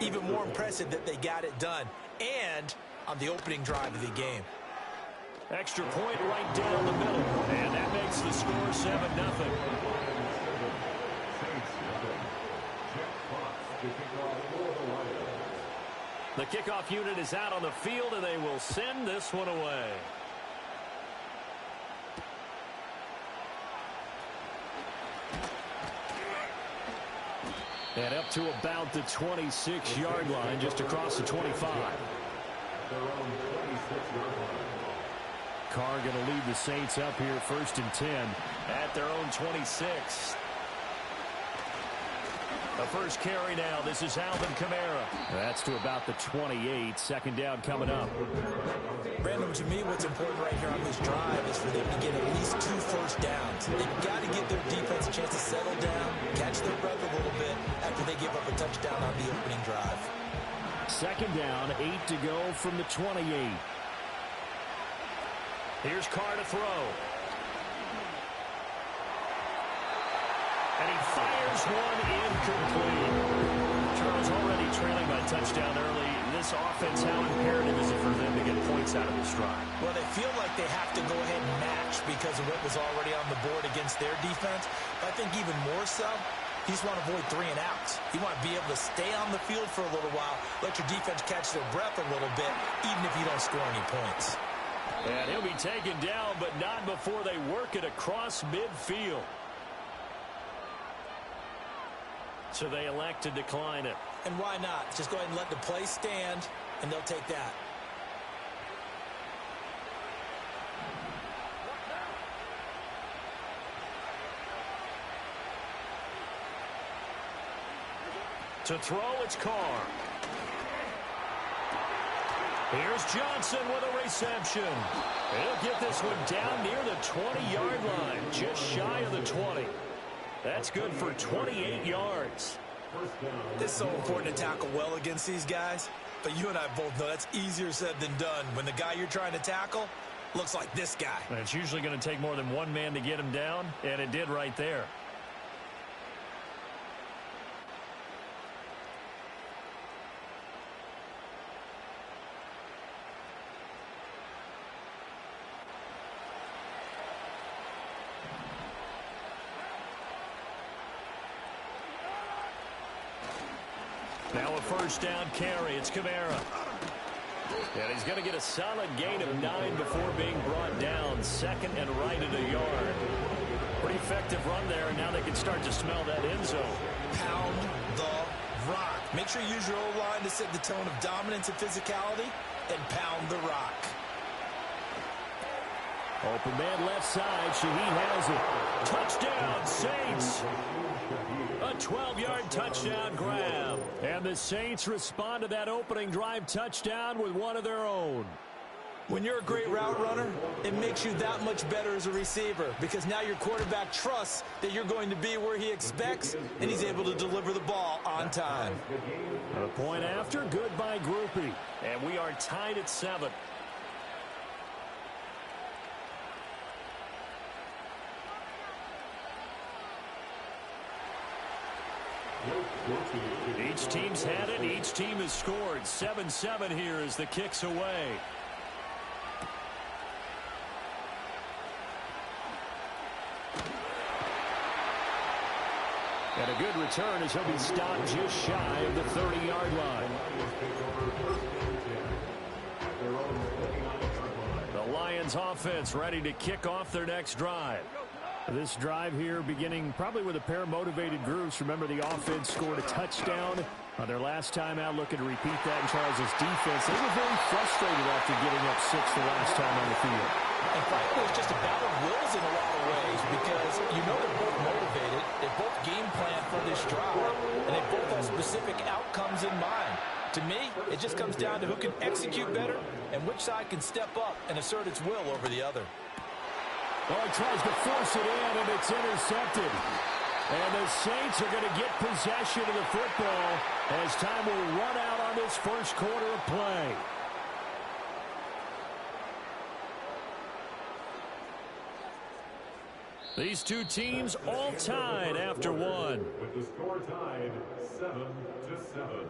Even more impressive that they got it done, and on the opening drive of the game. Extra point right down the middle, and that makes the score 7-0. The kickoff unit is out on the field, and they will send this one away. And up to about the 26-yard line, just across the 25. Carr going to lead the Saints up here, 1st and 10 at their own 26. The first carry now. This is Alvin Kamara. That's to about the 28. 2nd down coming up. Brandon, to me, what's important right here on this drive is for them to get at least 2 first downs. They've got to give their defense a chance to settle down, catch their breath a little bit after they give up a touchdown on the opening drive. 2nd down, 8 to go from the 28. Here's Carr to throw. And he fires one incomplete. Charles, already trailing by touchdown early. This offense, how imperative is it for them to get points out of this drive? Well, they feel like they have to go ahead and match because of what was already on the board against their defense. But I think even more so, you just want to avoid 3 and outs. You want to be able to stay on the field for a little while, let your defense catch their breath a little bit, even if you don't score any points. And he'll be taken down, but not before they work it across midfield. So they elect to decline it. And why not? Just go ahead and let the play stand, and they'll take that. To throw, it's Carr. Here's Johnson with a reception. He'll get this one down near the 20-yard line, just shy of the 20. That's good for 28 yards. It's so important to tackle well against these guys, but you and I both know that's easier said than done when the guy you're trying to tackle looks like this guy. And it's usually going to take more than one man to get him down, and it did right there. Now a 1st down carry. It's Kamara. And he's going to get a solid gain of 9 before being brought down. 2nd and right at a yard. Pretty effective run there, and now they can start to smell that end zone. Pound the rock. Make sure you use your O-line to set the tone of dominance and physicality, and pound the rock. Open man left side. Shaheed has it. Touchdown, Saints. A 12-yard touchdown grab. And the Saints respond to that opening drive touchdown with one of their own. When you're a great route runner, it makes you that much better as a receiver because now your quarterback trusts that you're going to be where he expects, and he's able to deliver the ball on time. A point after, good by Groupie. And we are tied at 7. Each team's had it. Each team has scored. 7-7 here as the kick's away. And a good return as he'll be stopped just shy of the 30-yard line. The Lions offense ready to kick off their next drive. This drive here beginning probably with a pair of motivated groups. Remember, the offense scored a touchdown on their last time out. Looking to repeat that in Charles' defense. They were very frustrated after giving up 6 the last time on the field. And frankly, it's just a battle of wills in a lot of ways because you know they're both motivated. They both game plan for this drive, and they both have specific outcomes in mind. To me, it just comes down to who can execute better and which side can step up and assert its will over the other. Oh, he tries to force it in, and it's intercepted. And the Saints are going to get possession of the football as time will run out on this first quarter of play. These two teams all tied after one. With the score tied 7-7.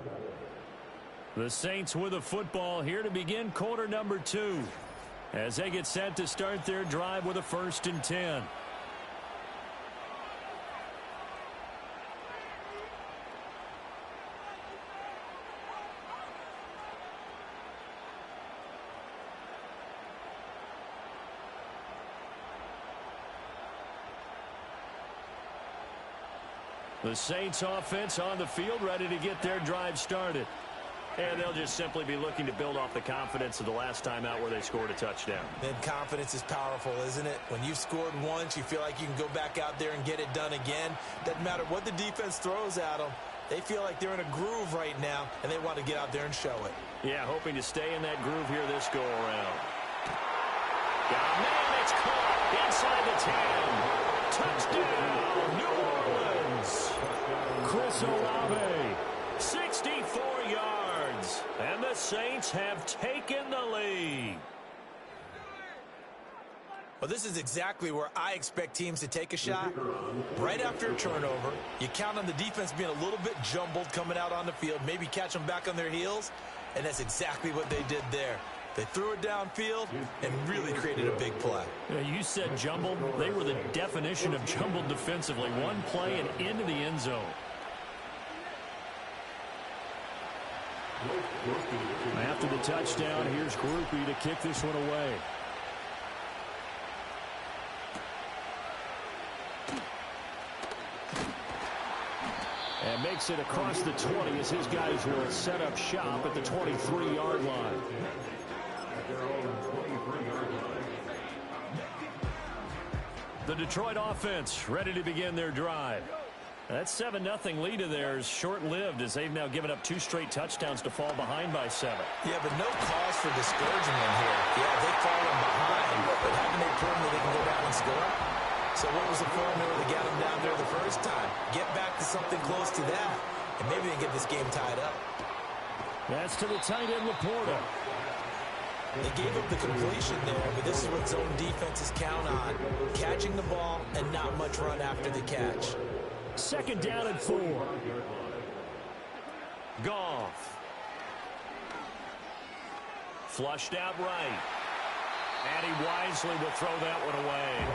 The Saints with the football here to begin quarter number 2 as they get set to start their drive with a 1st and 10. The Saints offense on the field ready to get their drive started. And they'll just simply be looking to build off the confidence of the last time out where they scored a touchdown. And confidence is powerful, isn't it? When you've scored once, you feel like you can go back out there and get it done again. Doesn't matter what the defense throws at them. They feel like they're in a groove right now, and they want to get out there and show it. Yeah, hoping to stay in that groove here this go-around. Man, it's caught inside the 10. Touchdown, New Orleans. Chris Olave, 64 yards, and the Saints have taken the lead. Well, this is exactly where I expect teams to take a shot. Right after a turnover, you count on the defense being a little bit jumbled coming out on the field, maybe catch them back on their heels, and that's exactly what they did there. They threw it downfield and really created a big play. You said jumbled. They were the definition of jumbled defensively. One play and into the end zone. After the touchdown, here's Groupie to kick this one away. And makes it across the 20 as his guys will set up shop at the 23-yard line. The Detroit offense ready to begin their drive. That 7-0 lead of theirs short-lived as they've now given up 2 straight touchdowns to fall behind by 7. Yeah, but no cause for discouragement here. Yeah, they've fallen behind, but haven't they proven that they can go down and score? So what was the formula that got them down there the first time? Get back to something close to that, and maybe they can get this game tied up. That's to the tight end, Laporta. They gave up the completion there, but this is what zone defenses count on. Catching the ball and not much run after the catch. 2nd down and 4. Goff. Flushed out right. And he wisely will throw that one away.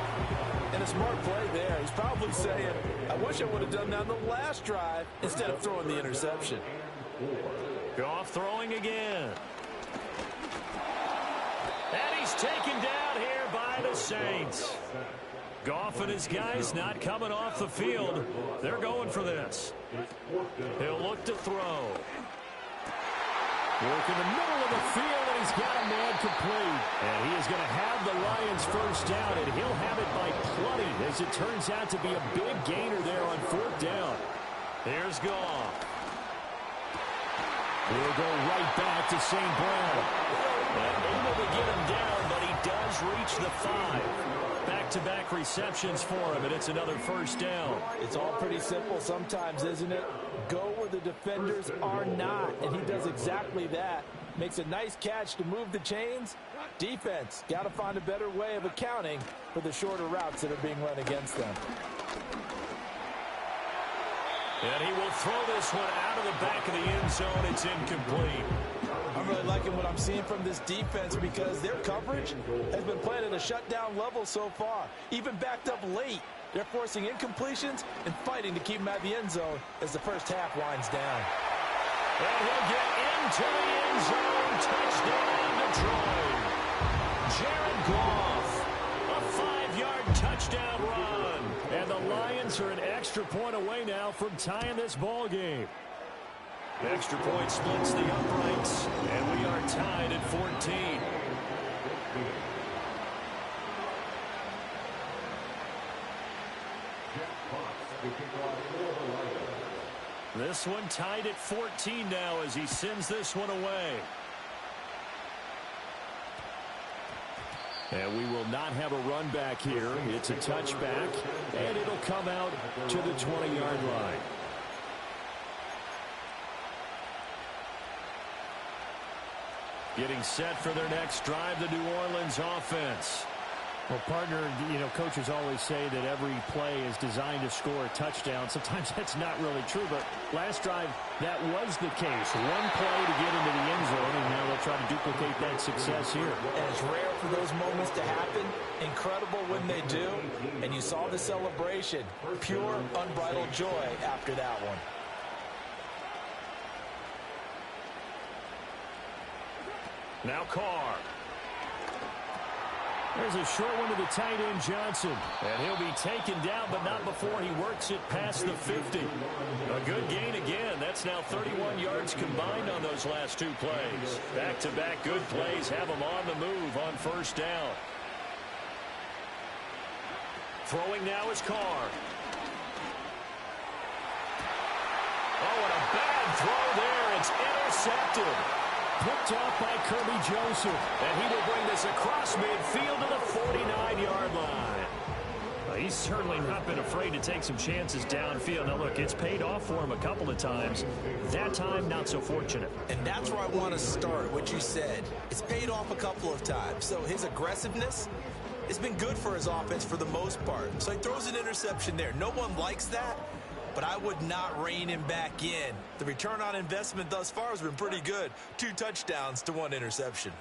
And a smart play there. He's probably saying, I wish I would have done that on the last drive instead of throwing the interception. Goff throwing again. And he's taken down here by the Saints. Goff and his guys not coming off the field. They're going for this. He'll look to throw. Work in the middle of the field, and he's got a man complete. And he is going to have the Lions first down, and he'll have it by plenty as it turns out to be a big gainer there on 4th down. Here's Goff. We'll go right back to St. Brown. Able to get him down, but he does reach the 5. Back-to-back receptions for him, and it's another first down. It's all pretty simple sometimes, isn't it? Go where the defenders are not, and he does exactly that. Makes a nice catch to move the chains. Defense, got to find a better way of accounting for the shorter routes that are being run against them. And he will throw this one out of the back of the end zone. It's incomplete. I'm really liking what I'm seeing from this defense because their coverage has been playing at a shutdown level so far. Even backed up late, they're forcing incompletions and fighting to keep them at the end zone as the first half winds down. And he'll get into the end zone. Touchdown, Detroit. Jared Goff, a 5-yard touchdown run. And the Lions are an extra point away now from tying this ball game. Extra point splits the uprights, and we are tied at 14. This one tied at 14 now as he sends this one away. And we will not have a run back here. It's a touchback, and it'll come out to the 20-yard line. Getting set for their next drive, the New Orleans offense. Well, partner, coaches always say that every play is designed to score a touchdown. Sometimes that's not really true, but last drive, that was the case. One play to get into the end zone, and now they'll try to duplicate that success here. And it's rare for those moments to happen. Incredible when they do. And you saw the celebration. Pure, unbridled joy after that one. Now Carr. There's a short one to the tight end, Johnson. And he'll be taken down, but not before he works it past the 50. A good gain again. That's now 31 yards combined on those last two plays. Back-to-back good plays have him on the move on first down. Throwing now is Carr. Oh, and a bad throw there. It's intercepted. Picked off by Kirby Joseph. And he will bring this across midfield to the 49-yard line. He's certainly not been afraid to take some chances downfield. Now, look, it's paid off for him a couple of times. That time, not so fortunate. And that's where I want to start, what you said. It's paid off a couple of times. So his aggressiveness has been good for his offense for the most part. So he throws an interception there. No one likes that, but I would not rein him back in. The return on investment thus far has been pretty good. 2 touchdowns to 1 interception.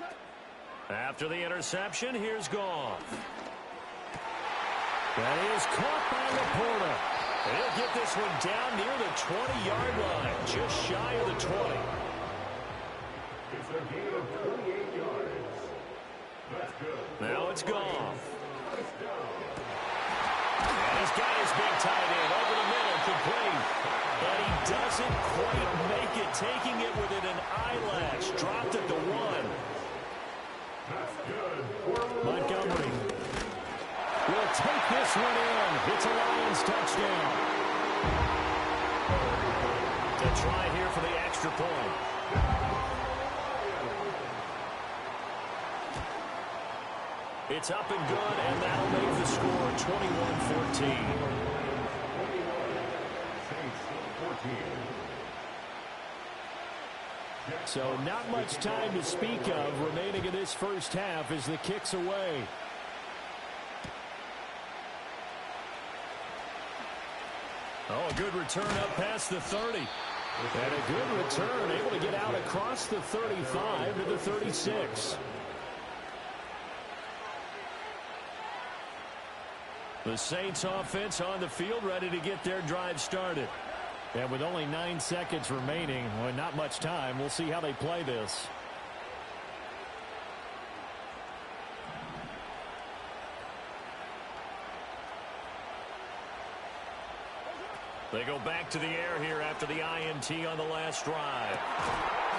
After the interception, here's Goff. That is caught by Laporta. And he'll get this one down near the 20-yard line, just shy of the 20. It's a gain of 28 yards. That's good. Now it's Goff. And he's got his big tight end over the middle, complete. But he doesn't quite make it, taking it within an eyelash. Dropped at the 1. That's good. Montgomery will take this one in. It's a Lions touchdown. To try here for the extra point. It's up and good, and that'll make the score 21-14. So not much time to speak of remaining in this first half as the kick's away. Oh, a good return up past the 30. And a good return, able to get out across the 35 to the 36. The Saints offense on the field, ready to get their drive started. And with only 9 seconds remaining, well, not much time, we'll see how they play this. They go back to the air here after the INT on the last drive.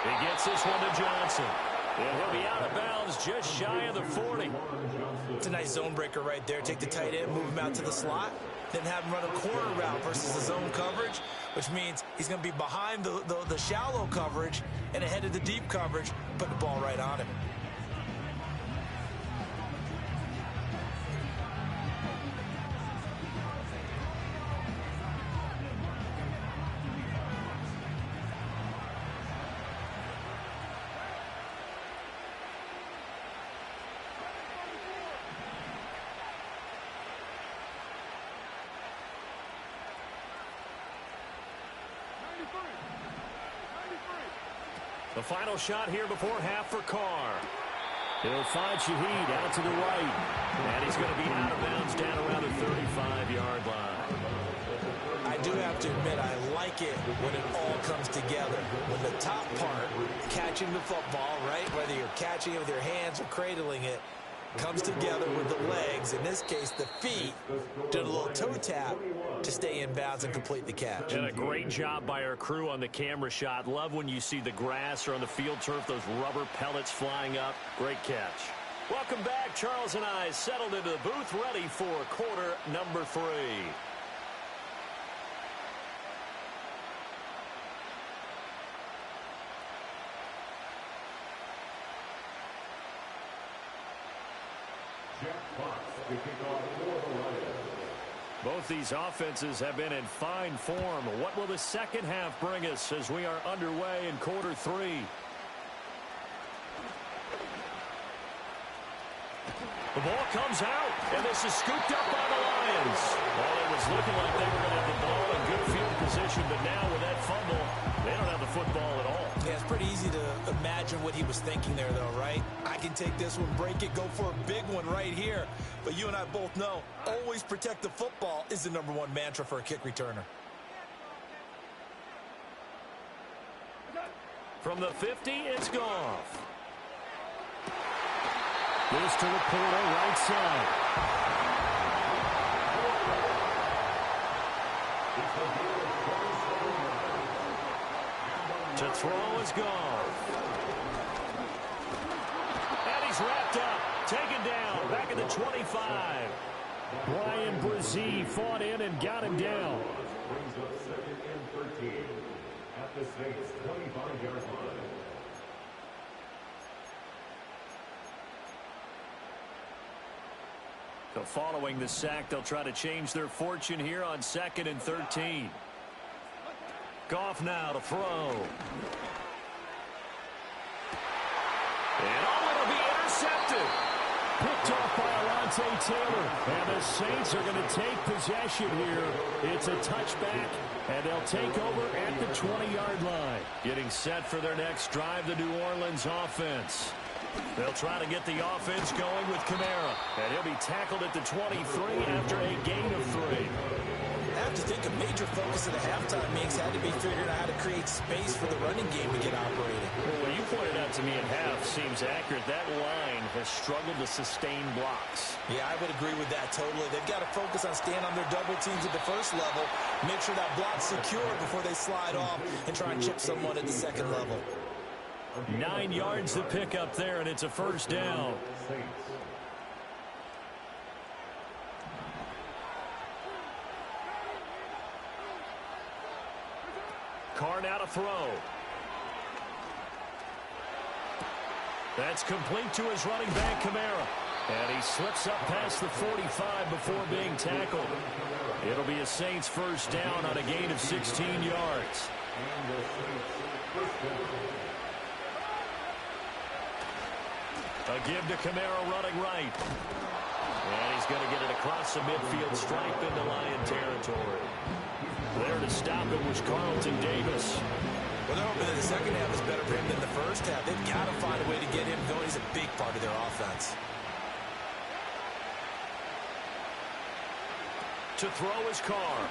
He gets this one to Johnson. And he'll be out of bounds just shy of the 40. It's a nice zone breaker right there. Take the tight end, move him out to the slot, then have him run a corner route versus the zone coverage, which means he's going to be behind the shallow coverage and ahead of the deep coverage, put the ball right on him. The final shot here before half for Carr. He'll find Shaheed out to the right. And he's going to be out of bounds down around the 35-yard line. I do have to admit, I like it when it all comes together. When the top part, catching the football, right, whether you're catching it with your hands or cradling it, comes together with the legs, in this case the feet, doing a little toe tap to stay in bounds and complete the catch. And a great job by our crew on the camera shot. Love when you see the grass or on the field turf, those rubber pellets flying up. Great catch. Welcome back. Charles and I settled into the booth, ready for quarter number 3. Both these offenses have been in fine form. What will the second half bring us as we are underway in quarter 3? The ball comes out, and this is scooped up by the Lions. Well, it was looking like they were going to have the ball in good field position, but now with that fumble, they don't have the football at all. Yeah, it's pretty easy to imagine what he was thinking there, though, right? I can take this one, break it, go for a big one right here. But you and I both know, always protect the football is the #1 mantra for a kick returner. From the 50, it's Goff. Goes to the portal, right side. To throw is Goff. And he's wrapped up. Taken down. Back at the 25. Brian Brzee fought in and got him down. Brings up 2nd and 13 at the Saints' 25-yard line. So following the sack, they'll try to change their fortune here on 2nd and 13. Goff now to throw. And it'll be intercepted. Picked off by Alontae Taylor. And the Saints are going to take possession here. It's a touchback, and they'll take over at the 20-yard line. Getting set for their next drive, the New Orleans offense. They'll try to get the offense going with Kamara. And he'll be tackled at the 23 after a gain of 3. I have to think a major focus of the halftime meetings had to be figuring out how to create space for the running game to get operating. Well, what you pointed out to me at half seems accurate. That line has struggled to sustain blocks. Yeah, I would agree with that totally. They've got to focus on staying on their double teams at the first level, make sure that block's secure before they slide off and try and chip someone at the second level. 9 yards to pick up there, and it's a first down. Carr now to throw. That's complete to his running back, Kamara. And he slips up past the 45 before being tackled. It'll be a Saints first down on a gain of 16 yards. A give to Kamara running right. And he's going to get it across the midfield stripe into Lion territory. There to stop it was Carlton Davis. Well, they're hoping that the second half is better for him than the first half. They've got to find a way to get him going. He's a big part of their offense. To throw is Carr.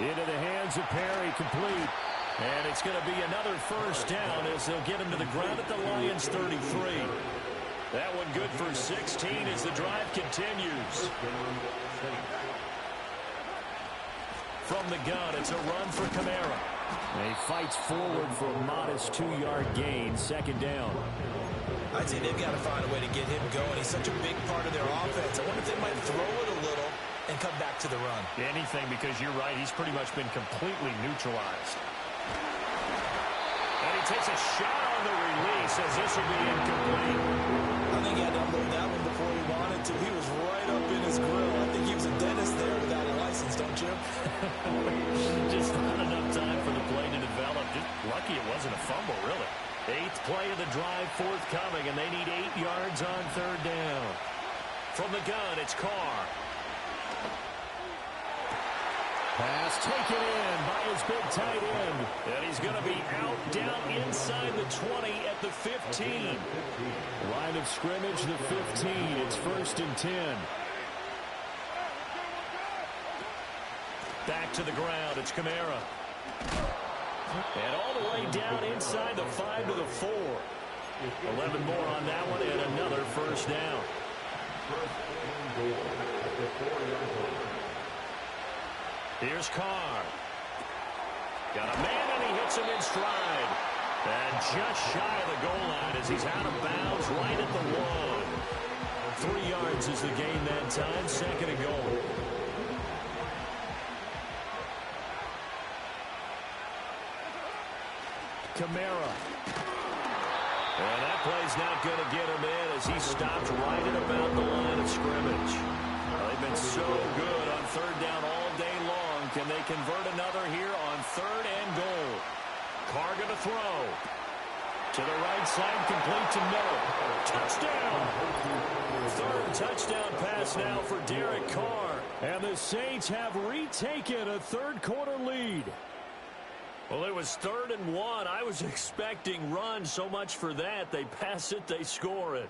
Into the hands of Perry, complete. And it's going to be another first down as they'll get him to the ground at the Lions 33. That one good for 16 as the drive continues. From the gun, it's a run for Kamara. And he fights forward for a modest 2-yard gain, second down. I'd say they've got to find a way to get him going. He's such a big part of their offense. I wonder if they might throw it a little and come back to the run. Anything, because you're right, he's pretty much been completely neutralized. And he takes a shot on the release as this will be incomplete. I think he had to unload that one before he wanted to. He was right up in his grill. I think he was a dentist there without a license, don't you? Just not enough time for the play to develop. Just lucky it wasn't a fumble, really. 8th play of the drive forthcoming, and they need 8 yards on third down. From the gun, it's Carr. Pass taken in by his big tight end. And he's going to be out down inside the 20 at the 15. Line of scrimmage, the 15. It's 1st and 10. Back to the ground. It's Kamara. And all the way down inside the 5 to the 4. 11 more on that one and another first down. Here's Carr. Got a man and he hits him in stride. And just shy of the goal line as he's out of bounds right at the 1. 3 yards is the gain that time. 2nd and goal. Kamara. And that play's not going to get him in as he stopped right at about the line of scrimmage. They've been so good on third down all day long. Can they convert another here on 3rd and goal? Carr going to throw. To the right side, complete to Miller. Touchdown! Third touchdown pass now for Derek Carr. And the Saints have retaken a third-quarter lead. Well, it was 3rd and 1. I was expecting run. So much for that. They pass it, they score it.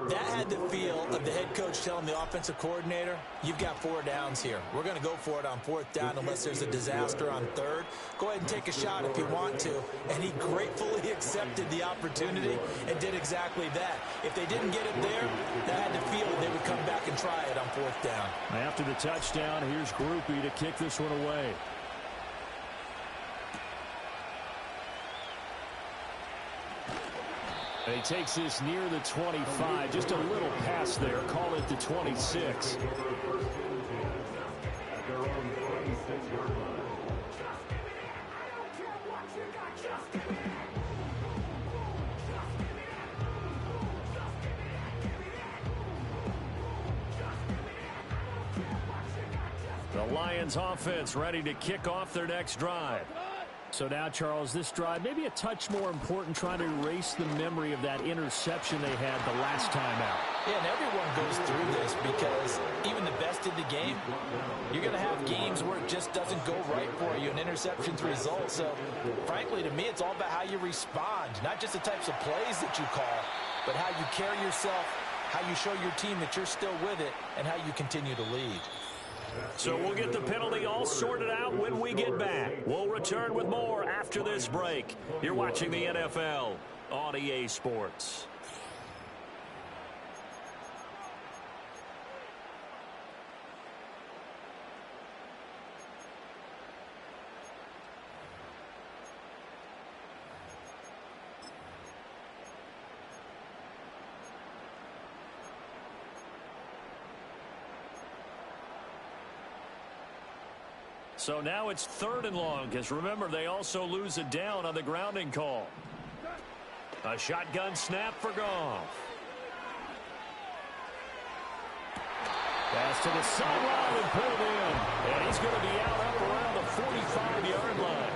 That had the feel of the head coach telling the offensive coordinator, you've got 4 downs here. We're going to go for it on 4th down unless there's a disaster on 3rd. Go ahead and take a shot if you want to. And he gratefully accepted the opportunity and did exactly that. If they didn't get it there, they had the feel they would come back and try it on 4th down. After the touchdown, here's Groupie to kick this one away. And he takes this near the 25. Just a little pass there. Call it the 26. The Lions offense ready to kick off their next drive. So now, Charles, this drive maybe a touch more important, trying to erase the memory of that interception they had the last time out. Yeah, and everyone goes through this because even the best in the game, you're going to have games where it just doesn't go right for you, and interceptions result. So, frankly, to me, it's all about how you respond, not just the types of plays that you call, but how you carry yourself, how you show your team that you're still with it, and how you continue to lead. So we'll get the penalty all sorted out when we get back. We'll return with more after this break. You're watching the NFL on EA Sports. So now it's 3rd and long, because remember, they also lose a down on the grounding call. A shotgun snap for Goff. Pass to the sideline and pulled in. And he's going to be out up around the 45-yard line.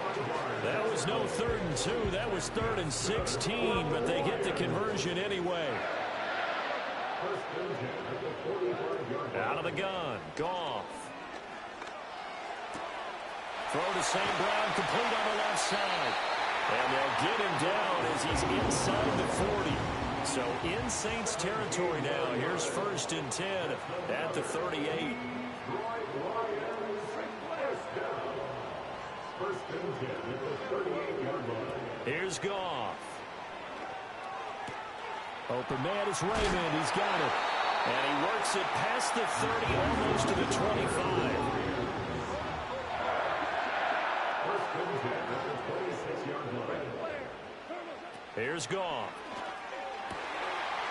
That was no 3rd and 2. That was 3rd and 16, but they get the conversion anyway. Out of the gun, Goff. Throw to St. Brown, complete on the left side. And they'll get him down as he's inside the 40. So in Saints territory now. Here's 1st and 10 at the 38. Here's Goff. Open man is Raymond. He's got it. And he works it past the 30, almost to the 25. Here's Goff.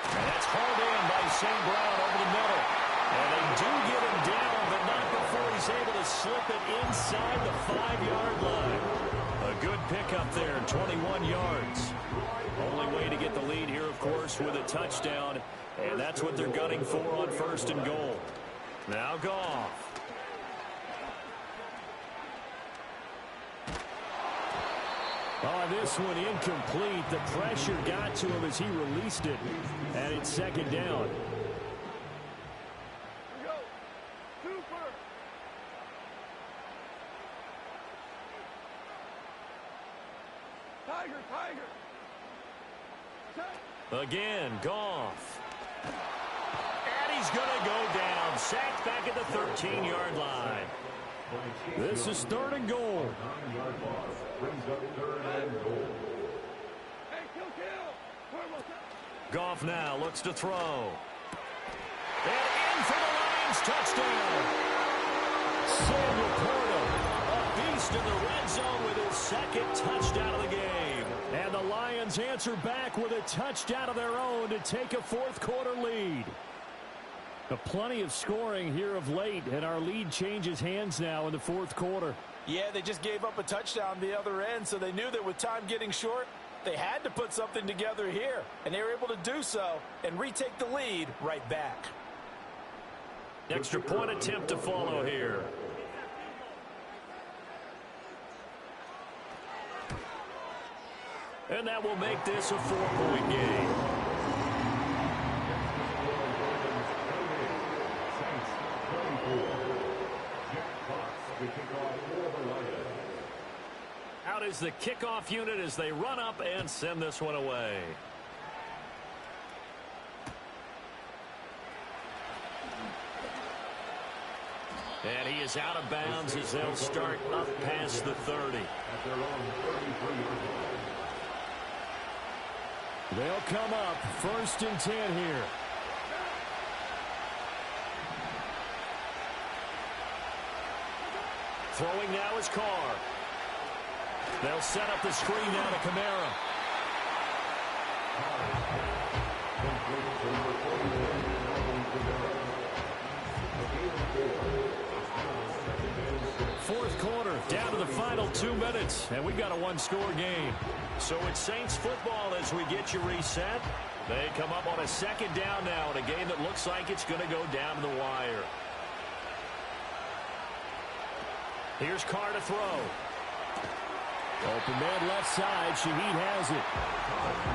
And that's hauled in by St. Brown over the middle. And they do get him down, but not before he's able to slip it inside the 5-yard line. A good pickup there, 21 yards. Only way to get the lead here, of course, with a touchdown. And that's what they're gunning for on 1st and goal. Now Goff. Oh, this one incomplete. The pressure got to him as he released it. And it's 2nd down. Again, Goff. And he's going to go down. Sacked back at the 13-yard line. This is 3rd and goal. Goff now looks to throw. And in for the Lions, touchdown. Sam Laporta, a beast in the red zone with his 2nd touchdown of the game. And the Lions answer back with a touchdown of their own to take a 4th-quarter lead. Plenty of scoring here of late, and our lead changes hands now in the 4th quarter. Yeah, they just gave up a touchdown the other end, so they knew that with time getting short, they had to put something together here, and they were able to do so and retake the lead right back. Extra point attempt to follow here. And that will make this a 4-point game. Out is the kickoff unit as they run up and send this one away. And he is out of bounds as they'll start up past the 30. They'll come up 1st and 10 here. Throwing now is Carr. They'll set up the screen now to Kamara. Fourth quarter, down to the final 2 minutes, and we've got a one-score game. So it's Saints football as we get you reset. They come up on a 2nd down now in a game that looks like it's going to go down to the wire. Here's Carr to throw. Open man left side. Shaheed has it.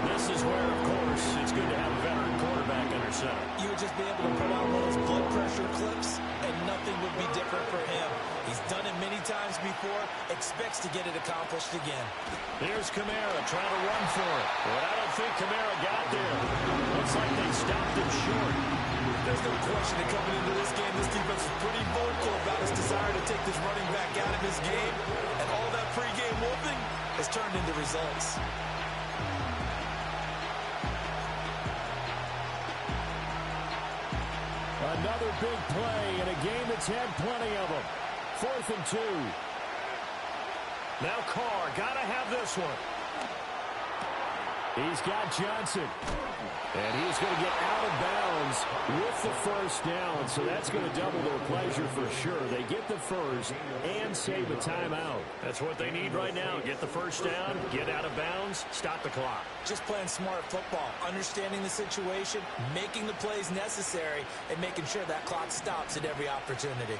This is where, of course, it's good to have a veteran quarterback under center. You would just be able to put on one of those blood pressure clips, and nothing would be different for him. He's done it many times before, expects to get it accomplished again. Here's Kamara trying to run for it. But I don't think Kamara got there. Looks like they stopped him short. There's no question that coming into this game, this defense is pretty vocal about his desire to take this running back out of his game. And all that pregame whooping has turned into results. Another big play in a game that's had plenty of them. 4th and 2. Now Carr, gotta have this one. He's got Johnson. And he is going to get out of bounds with the 1st down. So that's going to double their pleasure for sure. They get the 1st and save a timeout. That's what they need right now. Get the 1st down, get out of bounds, stop the clock. Just playing smart football, understanding the situation, making the plays necessary, and making sure that clock stops at every opportunity.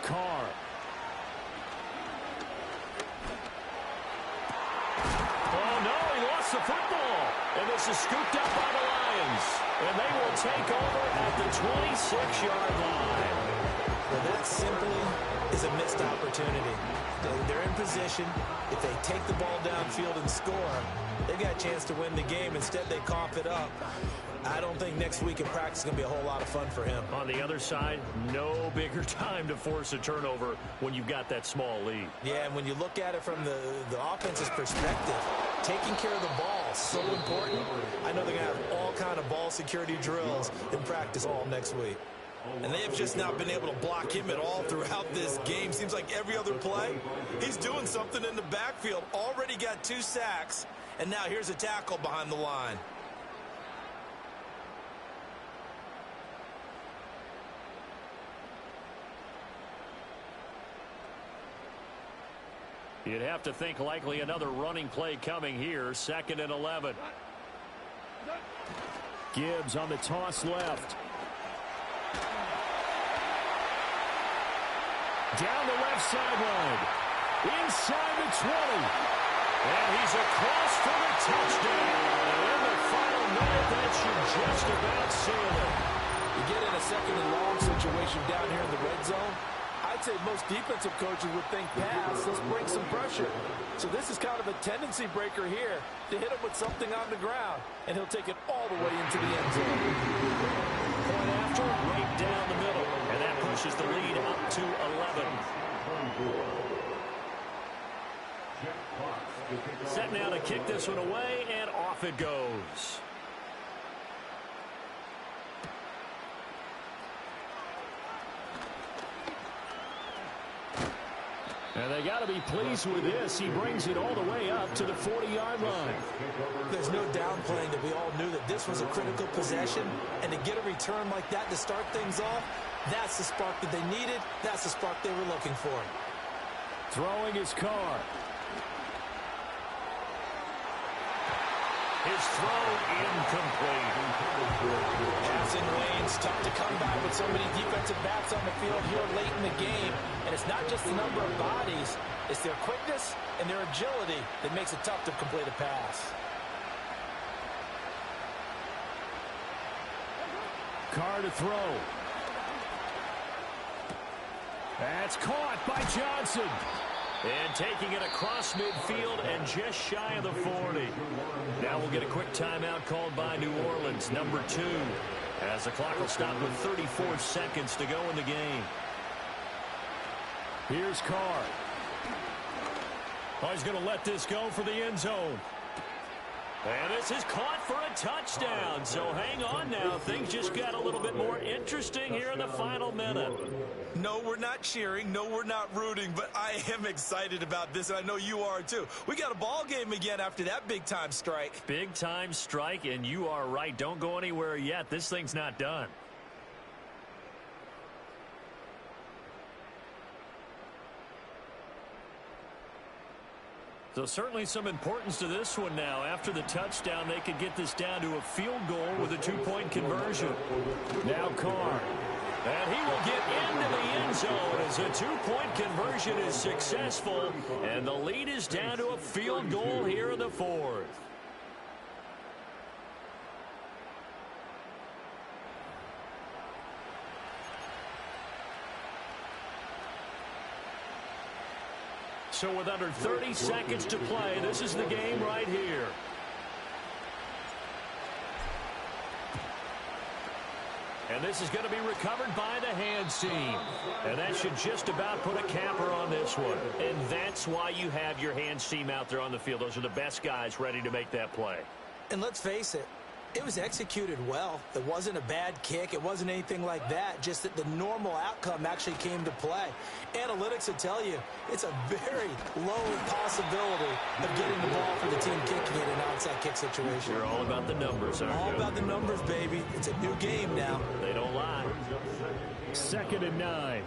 Carr. Oh, no, he lost the football. And this is scooped up by the Lions. And they will take over at the 26-yard line. Well, that simply is a missed opportunity. They're in position. If they take the ball downfield and score, they've got a chance to win the game. Instead, they cough it up. I don't think next week in practice is going to be a whole lot of fun for him. On the other side, no bigger time to force a turnover when you've got that small lead. Yeah, and when you look at it from the offense's perspective, taking care of the ball is so important. I know they're going to have all kind of ball security drills in practice all next week. And they have just not been able to block him at all throughout this game. Seems like every other play, he's doing something in the backfield. Already got 2 sacks, and now here's a tackle behind the line. You'd have to think likely another running play coming here. 2nd and 11. Gibbs on the toss left. Down the left sideline. Inside the 20. And he's across for the touchdown. And in the final minute, that should just about seal it. You get in a 2nd and long situation down here in the red zone. I'd say most defensive coaches would think pass. Let's bring some pressure. So this is kind of a tendency breaker here to hit him with something on the ground. And he'll take it all the way into the end zone. Point after, right down the middle. And that pushes the lead up to 11. Set now to kick this one away, and off it goes. And they got to be pleased with this. He brings it all the way up to the 40-yard line. There's no downplaying that we all knew that this was a critical possession. And to get a return like that to start things off, that's the spark that they needed. That's the spark they were looking for. Throwing his Carr. His throw incomplete. Passing lanes, tough to come by with so many defensive backs on the field here late in the game. And it's not just the number of bodies, it's their quickness and their agility that makes it tough to complete a pass. Carr to throw. That's caught by Johnson. And taking it across midfield and just shy of the 40. Now we'll get a quick timeout called by New Orleans, number 2. As the clock will stop with 34 seconds to go in the game. Here's Carr. Oh, he's going to let this go for the end zone. And this is caught for a touchdown. So hang on now. Things just got a little bit more interesting here in the final minute. No, we're not cheering. No, we're not rooting. But I am excited about this, and I know you are too. We got a ball game again after that big-time strike. Big-time strike, and you are right. Don't go anywhere yet. This thing's not done. So certainly some importance to this one now. After the touchdown, they could get this down to a field goal with a 2-point conversion. Now Carr. And he will get into the end zone as a 2-point conversion is successful. And the lead is down to a field goal here in the 4th. So with under 30 seconds to play, this is the game right here. And this is going to be recovered by the hands team. And that should just about put a capper on this one. And that's why you have your hands team out there on the field. Those are the best guys ready to make that play. And let's face it, it was executed well. It wasn't a bad kick. It wasn't anything like that. Just that the normal outcome actually came to play. Analytics will tell you it's a very low possibility of getting the ball for the team kicking it in an onside kick situation. You're all about the numbers, aren't you? All about the numbers, baby. It's a new game now. They don't lie. 2nd and 9.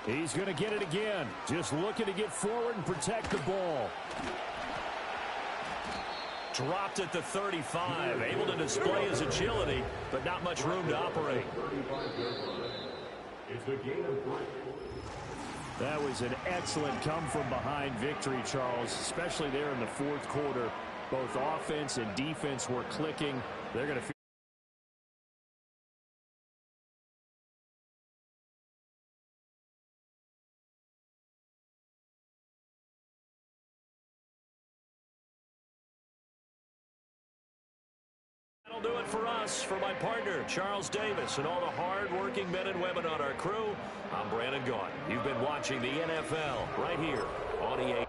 He's going to get it again. Just looking to get forward and protect the ball. Dropped at the 35, able to display his agility, but not much room to operate. That was an excellent come-from-behind victory, Charles, especially there in the 4th quarter. Both offense and defense were clicking. They're going to That'll do it for us. For my partner, Charles Davis, and all the hard-working men and women on our crew, I'm Brandon Gaudin. You've been watching the NFL right here on EA